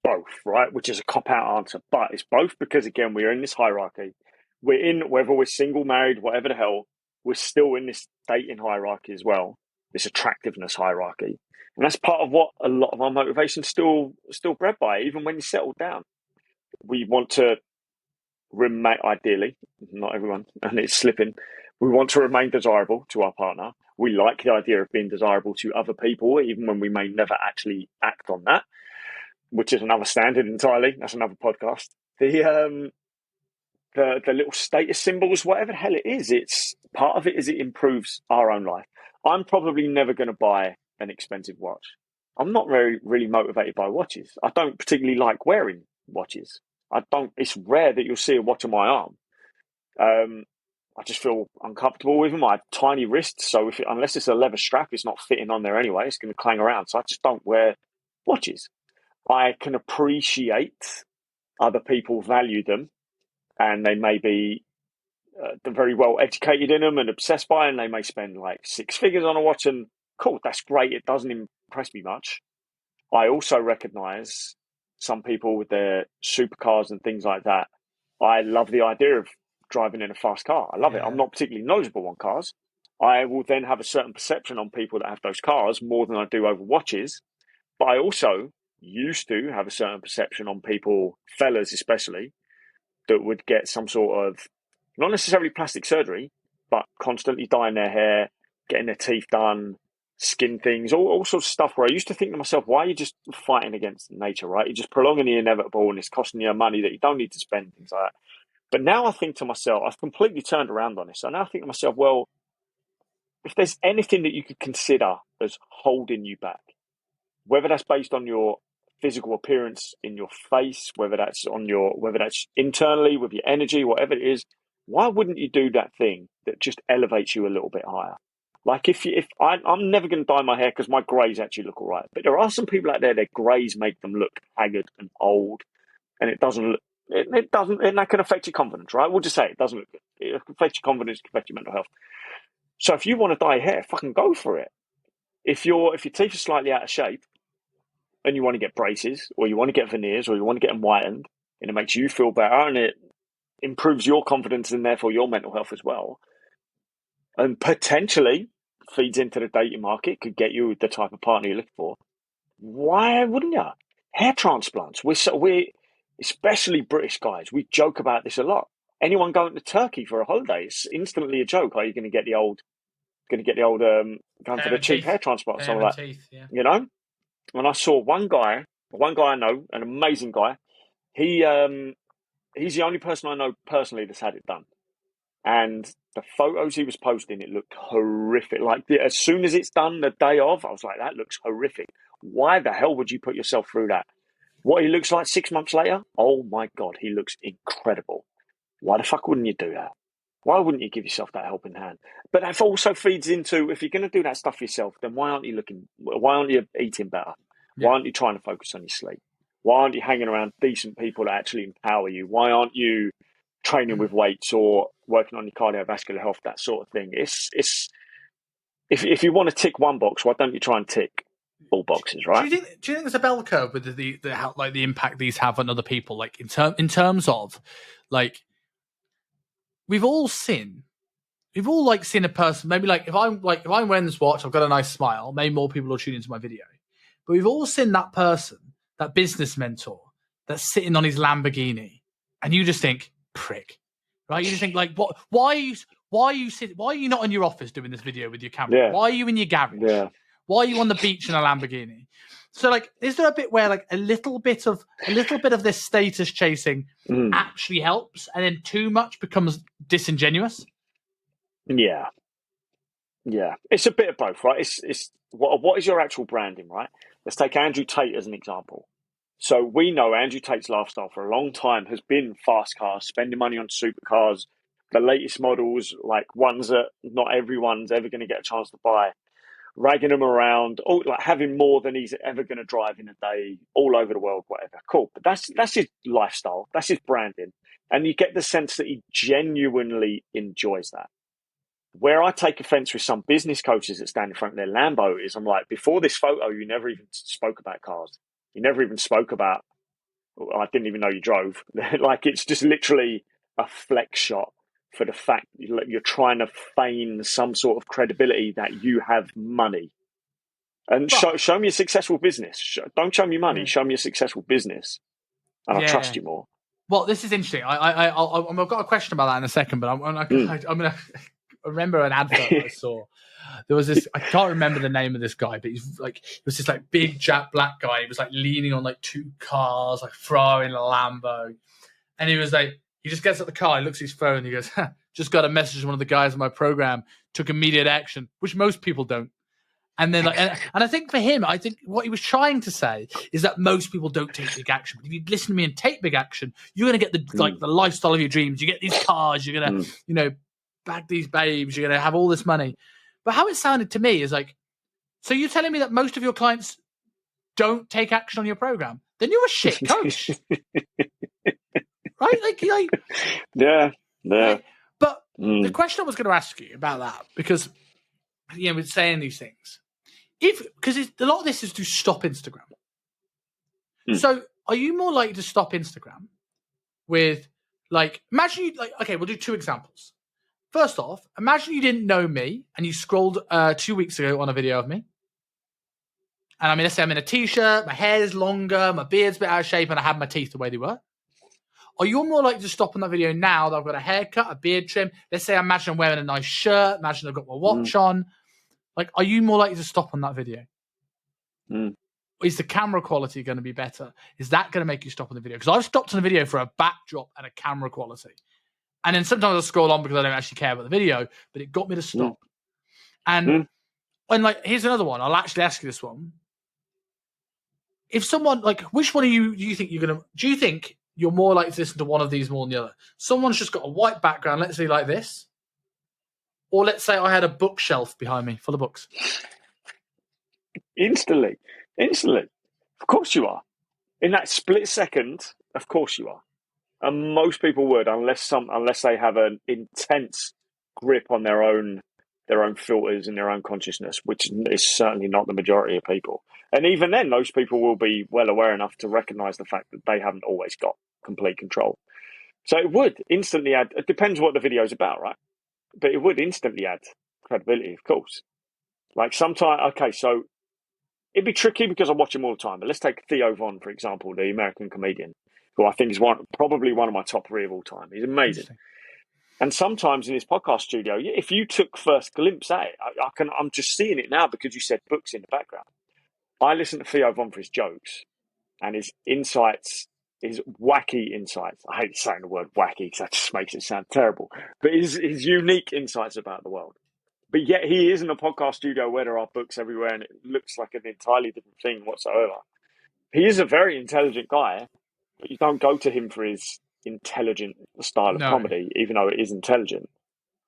both, right? Which is a cop-out answer. But it's both because, again, we're in this hierarchy. We're in, whether we're single, married, whatever the hell, we're still in this dating hierarchy as well, this attractiveness hierarchy. And that's part of what a lot of our motivation still bred by, even when you settle down. We want to remain, ideally, not everyone, and it's slipping, we want to remain desirable to our partner. We like the idea of being desirable to other people, even when we may never actually act on that, which is another standard entirely. That's another podcast. The little status symbols, whatever the hell it is, it's part of it is it improves our own life. I'm probably never going to buy an expensive watch. I'm not really motivated by watches. I don't particularly like wearing watches. It's rare that you'll see a watch on my arm. I just feel uncomfortable with them. I have tiny wrists, so unless it's a leather strap, it's not fitting on there anyway. It's going to clang around. So I just don't wear watches. I can appreciate other people value them, and they may be they're very well educated in them and obsessed by them. They may spend like 6 figures on a watch, and cool, that's great. It doesn't impress me much. I also recognise some people with their supercars and things like that. I love the idea of driving in a fast car. I love it. I'm not particularly knowledgeable on cars. I will then have a certain perception on people that have those cars more than I do over watches. But I also used to have a certain perception on people, fellas especially, that would get some sort of, not necessarily plastic surgery, but constantly dyeing their hair, getting their teeth done, skin things, all sorts of stuff where I used to think to myself, why are you just fighting against nature, right? You're just prolonging the inevitable and it's costing you money that you don't need to spend, things like that. But now I think to myself, I've completely turned around on this. So now I think to myself, well, if there's anything that you could consider as holding you back, whether that's based on your physical appearance in your face, whether that's internally with your energy, whatever it is, why wouldn't you do that thing that just elevates you a little bit higher? Like I'm never going to dye my hair because my greys actually look all right. But there are some people out there, their greys make them look haggard and old, and it doesn't look. It doesn't, and that can affect your confidence, right? We'll just say it doesn't look good. It affects your confidence, it can affect your mental health. So if you want to dye hair, fucking go for it. If your teeth are slightly out of shape and you want to get braces or you want to get veneers or you want to get them whitened and it makes you feel better and it improves your confidence and therefore your mental health as well, and potentially feeds into the dating market, could get you the type of partner you look for, why wouldn't you? Hair transplants. We're especially British guys. We joke about this a lot. Anyone going to Turkey for a holiday, it's instantly a joke. Are you going to get the old going for the cheap hair transplant or something like that? Teeth, yeah. You know? And I saw one guy I know, an amazing guy. He's the only person I know personally that's had it done. And the photos he was posting, it looked horrific. Like as soon as it's done the day of, I was like, that looks horrific. Why the hell would you put yourself through that? What he looks like 6 months later? Oh my God, he looks incredible. Why the fuck wouldn't you do that? Why wouldn't you give yourself that helping hand? But that also feeds into, if you're going to do that stuff yourself, then why aren't you eating better? Why aren't you trying to focus on your sleep? Why aren't you hanging around decent people that actually empower you? Why aren't you training with weights or working on your cardiovascular health, that sort of thing? If you want to tick one box, why don't you try and tick all boxes, Do right? you think there's a bell curve with the how, like the impact these have on other people? Like in terms of, like, we've all seen a person. Maybe like if I'm wearing this watch, I've got a nice smile. Maybe more people will tune into my video. But we've all seen that person, that business mentor, that's sitting on his Lamborghini, and you just think, prick, right? You just think like, what? Why are you not in your office doing this video with your camera? Yeah. Why are you in your garage? Yeah. Why are you on the beach in a Lamborghini? So, like, is there a bit where like a little bit of this status chasing actually helps, and then too much becomes disingenuous? Yeah. Yeah. It's a bit of both, right? It's what is your actual branding, right? Let's take Andrew Tate as an example. So we know Andrew Tate's lifestyle for a long time has been fast cars, spending money on supercars, the latest models, like ones that not everyone's ever going to get a chance to buy, ragging them around, or like having more than he's ever going to drive in a day, all over the world, whatever. Cool, but that's his lifestyle, that's his branding, and you get the sense that he genuinely enjoys that. Where I take offense with some business coaches that stand in front of their Lambo is I'm like, before this photo, you never even spoke about cars. You never even spoke about, well, I didn't even know you drove. Like, it's just literally a flex shot for the fact you're trying to feign some sort of credibility that you have money. And show me a successful business. Don't show me money. Show me a successful business, and I'll trust you more. Well, this is interesting. I've got a question about that in a second, but I'm gonna I remember an advert I saw. There was this, I can't remember the name of this guy, but he's like, it was this like big Jack Black guy. He was like leaning on like two cars, like throwing a Lambo. And he was like, he just gets out the car, he looks at his phone, and he goes, just got a message from one of the guys in my program, took immediate action, which most people don't. And then, like, and I think for him, I think what he was trying to say is that most people don't take big action. But if you listen to me and take big action, you're going to get the lifestyle of your dreams. You get these cars, you're going to, bag these babes, you're going to have all this money. But how it sounded to me is like, so you're telling me that most of your clients don't take action on your program? Then you're a shit coach. Right? Like, yeah. Right? But the question I was going to ask you about that, because, we're saying these things. Because a lot of this is to stop Instagram. So are you more likely to stop Instagram with, like, imagine you, like, okay, we'll do two examples. First off, imagine you didn't know me and you scrolled 2 weeks ago on a video of me. And I mean, let's say I'm in a t-shirt, my hair's longer, my beard's a bit out of shape, and I have my teeth the way they were. Are you more likely to stop on that video now that I've got a haircut, a beard trim? Let's say imagine I'm wearing a nice shirt, imagine I've got my watch on. Like, are you more likely to stop on that video? Is the camera quality going to be better? Is that going to make you stop on the video? Because I've stopped on a video for a backdrop and a camera quality. And then sometimes I'll scroll on because I don't actually care about the video, but it got me to stop. And like, here's another one. I'll actually ask you this one. If someone, like, which one of you do you think do you think you're more likely to listen to one of these more than the other? Someone's just got a white background, let's say like this. Or let's say I had a bookshelf behind me full of books. Instantly. Of course you are. In that split second, of course you are. And most people would, unless they have an intense grip on their own filters and their own consciousness, which is certainly not the majority of people. And even then, those people will be well aware enough to recognize the fact that they haven't always got complete control. So it would instantly add, it depends what the video is about, right? But it would instantly add credibility, of course. Like sometimes, okay, so it'd be tricky because I watch him all the time. But let's take Theo Von, for example, the American comedian, who I think is probably one of my top three of all time. He's amazing. And sometimes in his podcast studio, if you took first glimpse at it, I'm just seeing it now because you said books in the background. I listen to Theo Von for his jokes and his insights, his wacky insights. I hate saying the word wacky because that just makes it sound terrible. But his unique insights about the world. But yet he is in a podcast studio where there are books everywhere and it looks like an entirely different thing whatsoever. He is a very intelligent guy, but you don't go to him for his intelligent style of comedy, even though it is intelligent.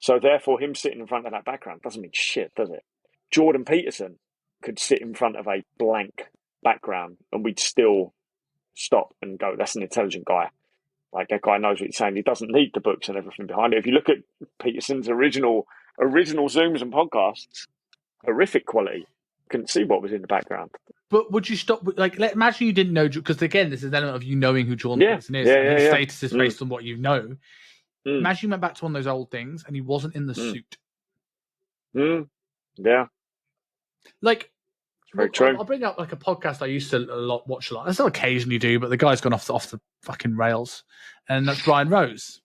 So therefore, him sitting in front of that background doesn't mean shit, does it? Jordan Peterson could sit in front of a blank background and we'd still stop and go, that's an intelligent guy. Like, that guy knows what he's saying. He doesn't need the books and everything behind it. If you look at Peterson's original Zooms and podcasts, horrific quality. couldn't see what was in the background. But would you stop? Like, imagine you didn't know, because again, this is an element of you knowing who Jordan Peterson is, and his status is based on what you know. Imagine you went back to one of those old things, and he wasn't in the suit. Yeah. Like, very true. I'll bring up like a podcast I used to watch a lot. I still occasionally do, but the guy's gone off the fucking rails, and that's Brian Rose,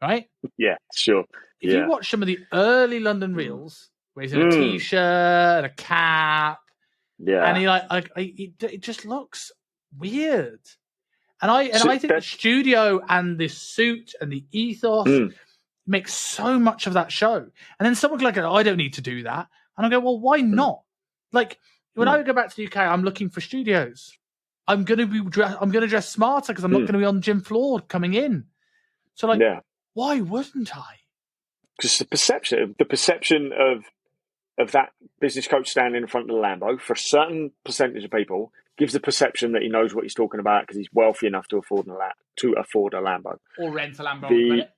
right? Yeah, sure. If you watch some of the early London reels, where he's in a t-shirt and a cap, and he it just looks weird. And I think the studio and the suit and the ethos makes so much of that show. And then someone like, I don't need to do that. And I go, well, why not? Like, when I go back to the UK, I'm looking for studios. I'm going to dress smarter because I'm not going to be on the gym floor coming in. So, like, why wouldn't I? Because the perception of that business coach standing in front of the Lambo for a certain percentage of people gives the perception that he knows what he's talking about because he's wealthy enough to afford a Lambo. Or rent a Lambo on credit.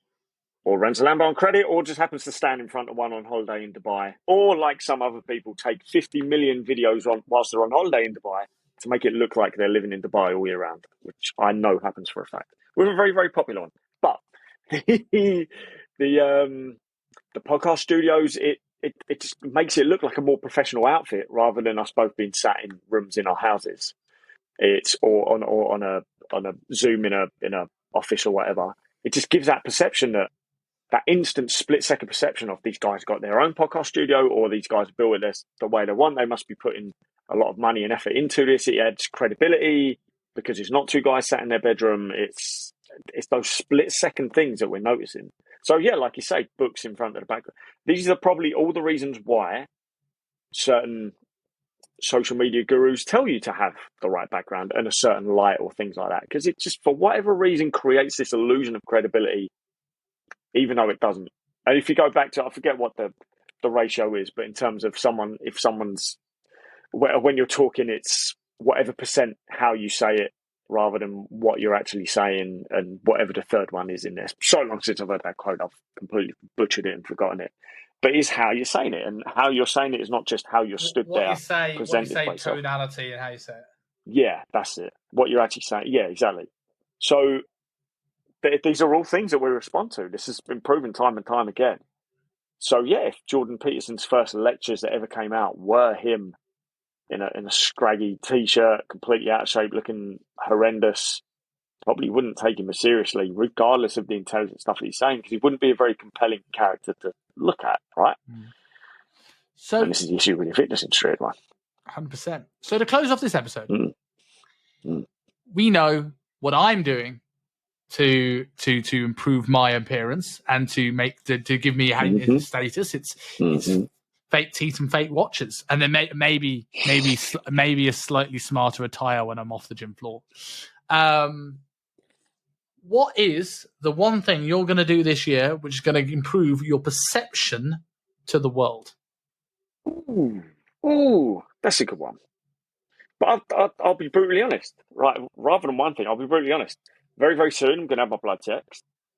Or rent a Lambo on credit, or just happens to stand in front of one on holiday in Dubai. Or, like some other people, take 50 million videos whilst they're on holiday in Dubai to make it look like they're living in Dubai all year round, which I know happens for a fact. We're a very, very popular one. But the podcast studios, it just makes it look like a more professional outfit rather than us both being sat in rooms in our houses. It's or on a Zoom in a office or whatever. It just gives that perception that instant split-second perception of these guys got their own podcast studio, or these guys built this the way they want. They must be putting a lot of money and effort into this. It adds credibility because it's not two guys sat in their bedroom. It's those split-second things that we're noticing. So, yeah, like you say, books in front of the background. These are probably all the reasons why certain social media gurus tell you to have the right background and a certain light or things like that. Because it just, for whatever reason, creates this illusion of credibility, even though it doesn't. And if you go back to, I forget what the ratio is, but in terms of when you're talking, it's whatever percent how you say it rather than what you're actually saying, and whatever the third one is in there. So long since I've heard that quote, I've completely butchered it and forgotten it. But it's how you're saying it, and how you're saying it is not just how you're stood there. What you say, tonality, and how you say it. Yeah, that's it. What you're actually saying. Yeah, exactly. So these are all things that we respond to. This has been proven time and time again. So yeah, if Jordan Peterson's first lectures that ever came out were him in a scraggy t-shirt, completely out of shape, looking horrendous, probably wouldn't take him as seriously, regardless of the intelligent stuff that he's saying, because he wouldn't be a very compelling character to look at, right? So, and this is the issue with the fitness industry, everyone. 100%. So to close off this episode, we know what I'm doing to improve my appearance and to give me a status. It's fake teeth and fake watches, and then maybe a slightly smarter attire when I'm off the gym floor. What is the one thing you're going to do this year which is going to improve your perception to the world? Ooh, that's a good one. But I'll be brutally honest, right? Rather than one thing, I'll be brutally honest. Very, very soon, I'm going to have my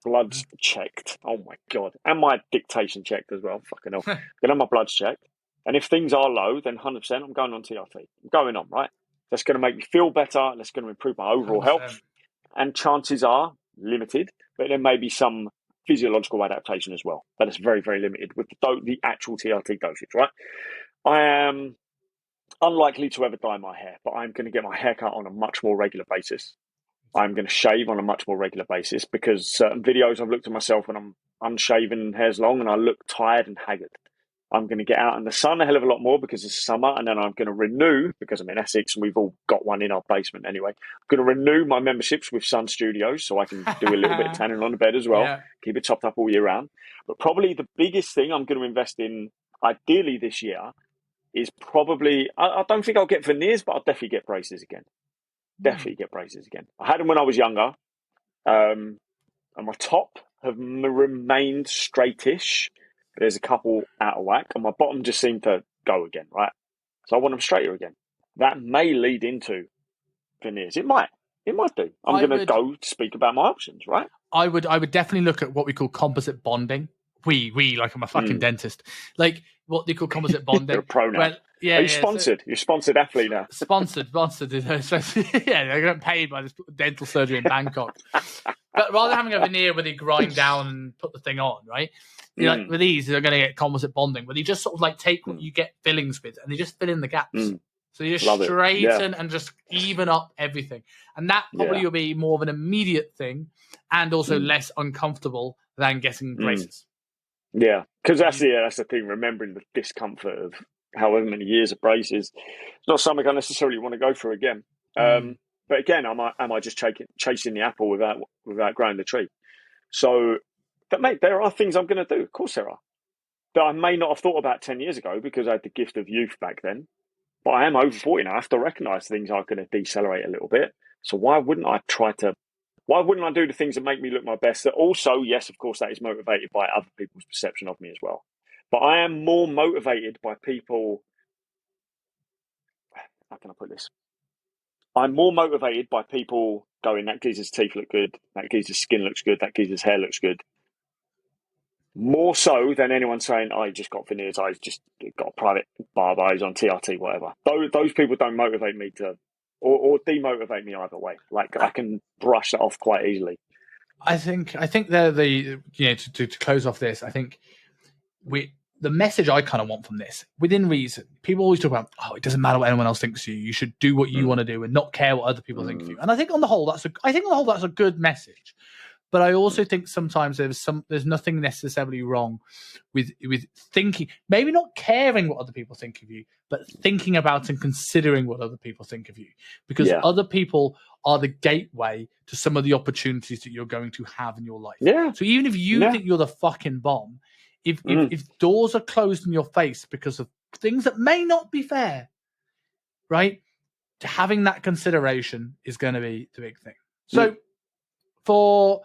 bloods checked. Oh my God. And my dictation checked as well. Fucking hell. I'm going to have my bloods checked. And if things are low, then 100% I'm going on TRT. I'm going on, right? That's going to make me feel better. That's going to improve my overall 100%. Health. And chances are limited, but there may be some physiological adaptation as well. But it's very, very limited with the actual TRT dosage, right? I am unlikely to ever dye my hair, but I'm going to get my hair cut on a much more regular basis. I'm going to shave on a much more regular basis because certain videos I've looked at myself when I'm unshaven, hair's long, and I look tired and haggard. I'm going to get out in the sun a hell of a lot more because it's summer, and then I'm going to renew, because I'm in Essex and we've all got one in our basement anyway, I'm going to renew my memberships with Sun Studios so I can do a little bit of tanning on the bed as well, keep it topped up all year round. But probably the biggest thing I'm going to invest in, ideally this year, is probably, I don't think I'll get veneers, but I'll definitely get braces again. Definitely get braces again. I had them when I was younger, and my top have remained straightish. There's a couple out of whack, and my bottom just seemed to go again, right? So I want them straighter again. That may lead into veneers. It might do. I'm going to go speak about my options, right? I would definitely look at what we call composite bonding. We like I'm a fucking dentist. Like what they call composite bonding. You're a pro now. Well, Yeah, Are you sponsored? You're sponsored athlete now. Sponsored. Yeah, they're getting paid by this dental surgery in Bangkok. But rather than having a veneer where they grind down and put the thing on, right? Like with these, they're going to get composite bonding, where they just sort of like take what you get fillings with and they just fill in the gaps. So you just straighten and just even up everything. And that probably will be more of an immediate thing and also less uncomfortable than getting braces. Yeah, because that's the thing, remembering the discomfort of however many years of braces. It's not something I necessarily want to go through again. But again, am I just chasing the apple without growing the tree? So, but mate, there are things I'm going to do. Of course there are. That I may not have thought about 10 years ago because I had the gift of youth back then. But I am over 40 now. I have to recognise things are going to decelerate a little bit. So why wouldn't I do the things that make me look my best? That also, yes, of course, that is motivated by other people's perception of me as well. But I am more motivated by people. How can I put this? I'm more motivated by people going, that geezer's teeth look good, that geezer's skin looks good, that geezer's hair looks good. More so than anyone saying, I just got veneers, I just got a private barber, he's on TRT, whatever. Those people don't motivate me or demotivate me either way. Like, I can brush that off quite easily. I think they're to close off this, I think the message I kind of want from this, within reason, people always talk about, it doesn't matter what anyone else thinks of you. You should do what you want to do and not care what other people think of you. And I think on the whole, that's a good message. But I also think sometimes there's nothing necessarily wrong with thinking, maybe not caring what other people think of you, but thinking about and considering what other people think of you, because other people are the gateway to some of the opportunities that you're going to have in your life. Yeah. So even if you think you're the fucking bomb, if doors are closed in your face because of things that may not be fair, right? Having that consideration is going to be the big thing. So for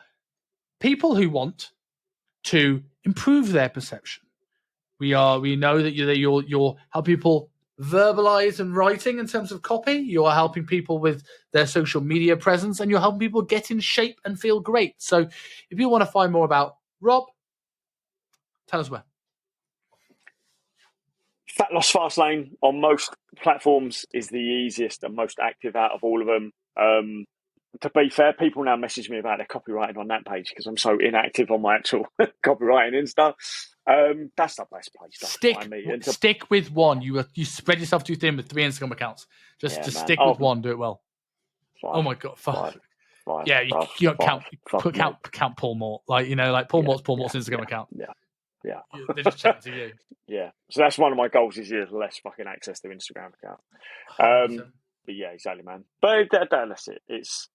people who want to improve their perception, we know that you're helping people verbalize and writing in terms of copy. You're helping people with their social media presence, and you're helping people get in shape and feel great. So if you want to find more about Robb, tell us where. Fat Loss Fastlane on most platforms is the easiest and most active out of all of them. To be fair, people now message me about their copywriting on that page because I'm so inactive on my actual copywriting and stuff. That's the best place. Stick with one. You spread yourself too thin with 3 Instagram accounts. Just stick with one. Do it well. 5, oh my god, 5. Yeah, you count Paul Mort. Like Paul Mort's Instagram account. Yeah. They just chat to you. Yeah. So that's one of my goals this year: is less fucking access to Instagram account. But yeah, exactly, man. But that's it. It's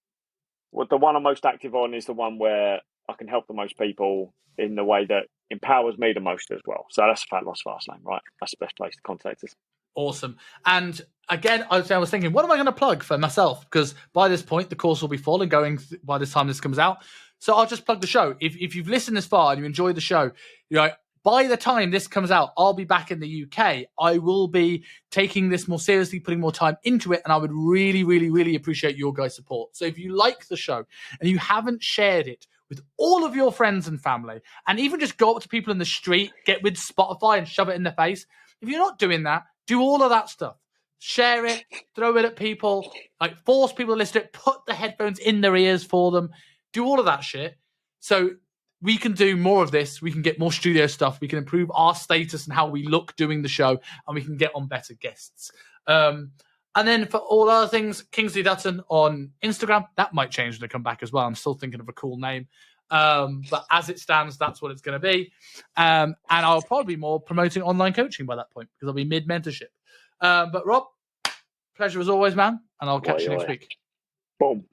the one I'm most active on is the one where I can help the most people in the way that empowers me the most as well. So that's Fat Loss Fastlane, right? That's the best place to contact us. Awesome. And again, I was thinking, what am I going to plug for myself? Because by this point, the course will be full and going by the time this comes out. So I'll just plug the show. If you've listened this far and you enjoy the show, by the time this comes out, I'll be back in the UK. I will be taking this more seriously, putting more time into it, and I would really, really, really appreciate your guys' support. So if you like the show and you haven't shared it with all of your friends and family, and even just go up to people in the street, get with Spotify and shove it in their face. If you're not doing that, do all of that stuff. Share it, throw it at people, force people to listen to it, put the headphones in their ears for them, do all of that shit. So we can do more of this. We can get more studio stuff. We can improve our status and how we look doing the show, and we can get on better guests. And then for all other things, Kingsley Dutton on Instagram. That might change when I come back as well. I'm still thinking of a cool name. But as it stands, that's what it's going to be. And I'll probably be more promoting online coaching by that point because I'll be mid-mentorship. But Robb, pleasure as always, man. And I'll catch you next week. Boom.